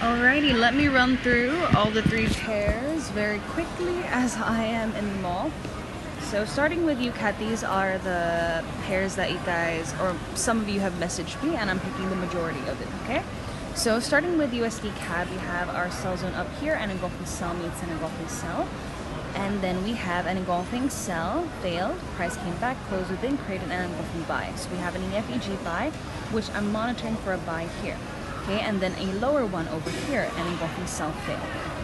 Alrighty, let me run through all the three pairs very quickly as I am in the mall. So starting with UCAT, these are the pairs that you guys, or some of you have messaged me, and I'm picking the majority of it, okay? So starting with USD CAD, we have our sell zone up here, and engulfing sell meets an engulfing sell. And then we have an engulfing sell, failed, price came back, closed within, created an engulfing buy. So we have an EFEG buy, which I'm monitoring for a buy here. Okay, and then a lower one over here, an engulfing sell fail.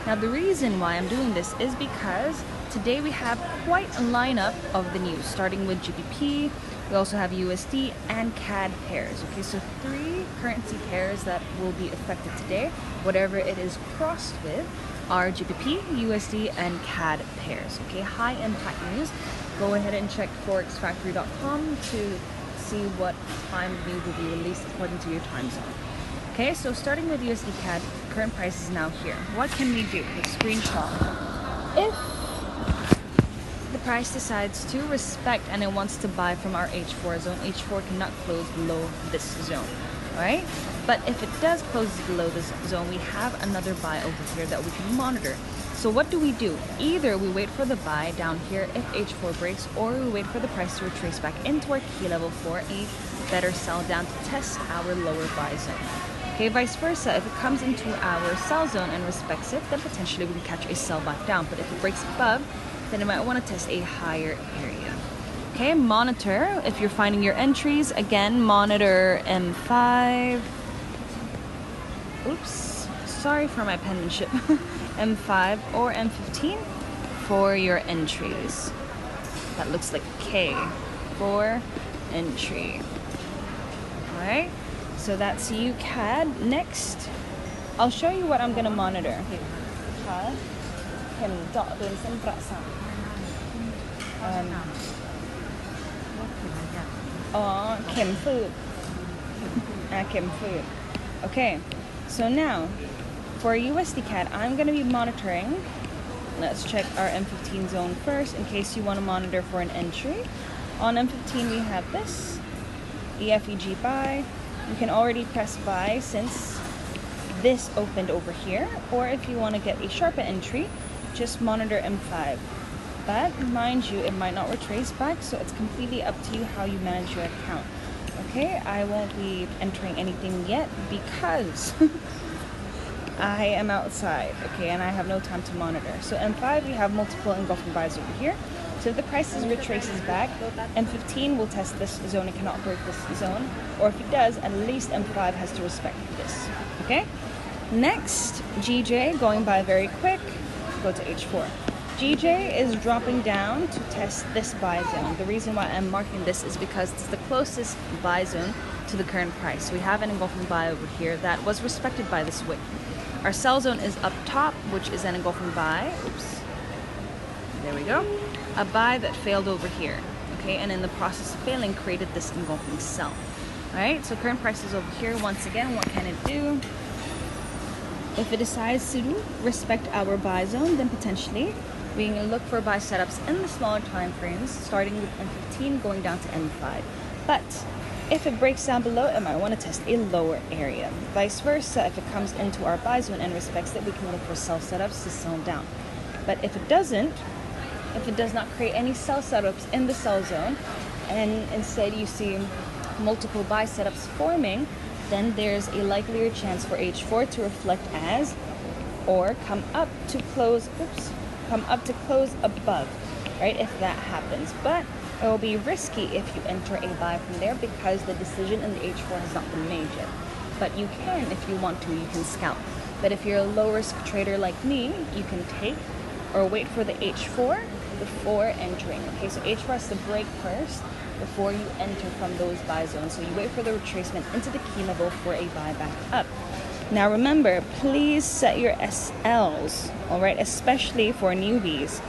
Now the reason why I'm doing this is because today we have quite a lineup of the news, starting with GBP. We also have USD and CAD pairs. Okay, so three currency pairs that will be affected today, whatever it is crossed with, are GBP, USD, and CAD pairs. Okay, high impact news. Go ahead and check forexfactory.com to see what time news will be released according to your time zone. Okay, so starting with USD CAD, current price is now here. What can we do? Let's screenshot. If the price decides to respect and it wants to buy from our H4 zone, H4 cannot close below this zone, alright? But if it does close below this zone, we have another buy over here that we can monitor. So what do? Either we wait for the buy down here if H4 breaks, or we wait for the price to retrace back into our key level for a better sell down to test our lower buy zone. Okay, vice versa, if it comes into our sell zone and respects it, then potentially we can catch a sell back down. But if it breaks above, then you might want to test a higher area. Okay, monitor. If you're finding your entries, again, monitor M5. Oops, sorry for my penmanship. M5 or M15 for your entries. That looks like K for entry. Alright. So that's UCAD. Next, I'll show you what I'm going to monitor. Okay, so now for USD CAD, I'm going to be monitoring. Let's check our M15 zone first in case you want to monitor for an entry. On M15 we have this EFEG buy. You can already press buy since this opened over here, or if you want to get a sharper entry, just monitor M5. But mind you, it might not retrace back, so it's completely up to you how you manage your account. Okay, I won't be entering anything yet because I am outside, okay, and I have no time to monitor. So M5, we have multiple engulfing buys over here. So if the price retraces back, M15 will test this zone. It cannot break this zone. Or if it does, at least M5 has to respect this. Okay? Next, GJ, going by very quick, go to H4. GJ is dropping down to test this buy zone. The reason why I'm marking this is because it's the closest buy zone to the current price. We have an engulfing buy over here that was respected by this wick. Our sell zone is up top, which is an engulfing buy. Oops. There we go. A buy that failed over here, okay, and in the process of failing created this engulfing sell. Alright, so current price is over here. Once again, what can it do? If it decides to respect our buy zone, then potentially we can look for buy setups in the smaller time frames, starting with M15 going down to M5. But if it breaks down below, it might want to test a lower area. Vice versa, if it comes into our buy zone and respects it, we can look for sell setups to sell down. But if it doesn't, if it does not create any sell setups in the sell zone, and instead you see multiple buy setups forming, then there's a likelier chance for H4 to reflect as, or come up to close above, right, if that happens. But it will be risky if you enter a buy from there because the decision in the H4 has not been made yet. But you can, if you want to, you can scalp. But if you're a low risk trader like me, you can take or wait for the H4 before entering. Okay, so H4 has to break first before you enter from those buy zones. So you wait for the retracement into the key level for a buy back up. Now remember, please set your SLs, all right, especially for newbies.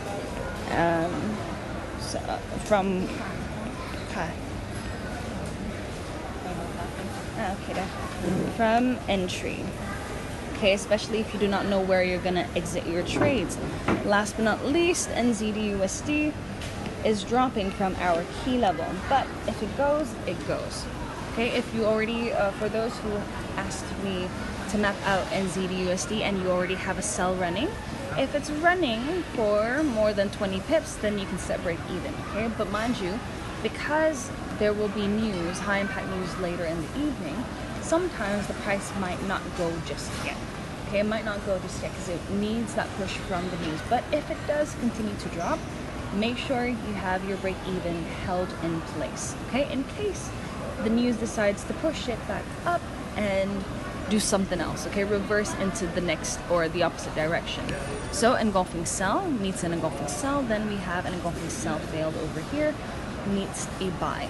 From entry. Okay, especially if you do not know where you're gonna exit your trades. Last but not least, NZD/USD is dropping from our key level, but if it goes, it goes. Okay, if you already, for those who asked me to map out NZ to USD and you already have a sell running. If it's running for more than 20 pips, then you can set break even, okay? But mind you, because there will be news, high impact news later in the evening, sometimes the price might not go just yet. Okay, it might not go just yet because it needs that push from the news. But if it does continue to drop, make sure you have your break even held in place, okay? In case the news decides to push it back up and do something else, okay? Reverse into the next or the opposite direction. So engulfing sell meets an engulfing sell, then we have an engulfing sell failed over here meets a buy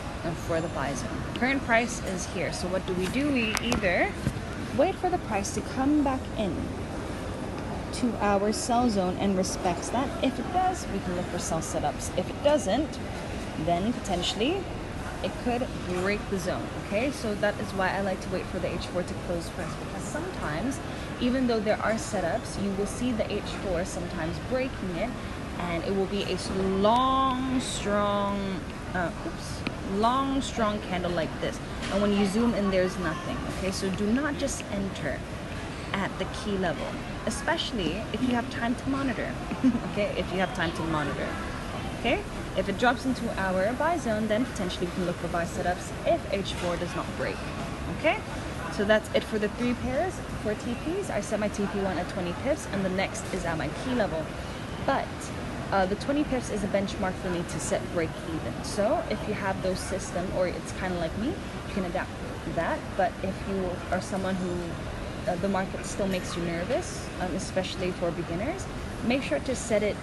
for the buy zone. Current price is here, so what do? We either wait for the price to come back in to our sell zone and respects that. If it does, we can look for sell setups. If it doesn't, then potentially it could break the zone, okay? So that is why I like to wait for the H4 to close first, because sometimes, even though there are setups, you will see the H4 sometimes breaking it, and it will be a long, strong candle like this. And when you zoom in, there's nothing, okay? So do not just enter at the key level, especially if you have time to monitor, okay? If you have time to monitor, okay? If it drops into our buy zone, then potentially we can look for buy setups if H4 does not break, okay? So that's it for the 3 pairs. For TPs, I set my TP1 at 20 pips, and the next is at my key level. But the 20 pips is a benchmark for me to set break even. So if you have those system, or it's kind of like me, you can adapt that. But if you are someone who the market still makes you nervous, especially for beginners, make sure to set it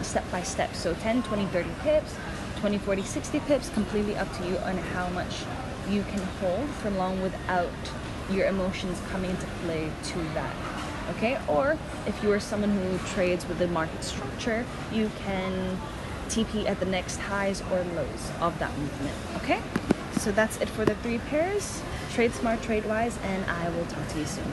step by step. So 10, 20, 30 pips, 20, 40, 60 pips, completely up to you on how much you can hold for long without your emotions coming into play to that, okay? Or if you are someone who trades with the market structure, you can TP at the next highs or lows of that movement, okay? So that's it for the 3 pairs. Trade smart, trade wise, and I will talk to you soon.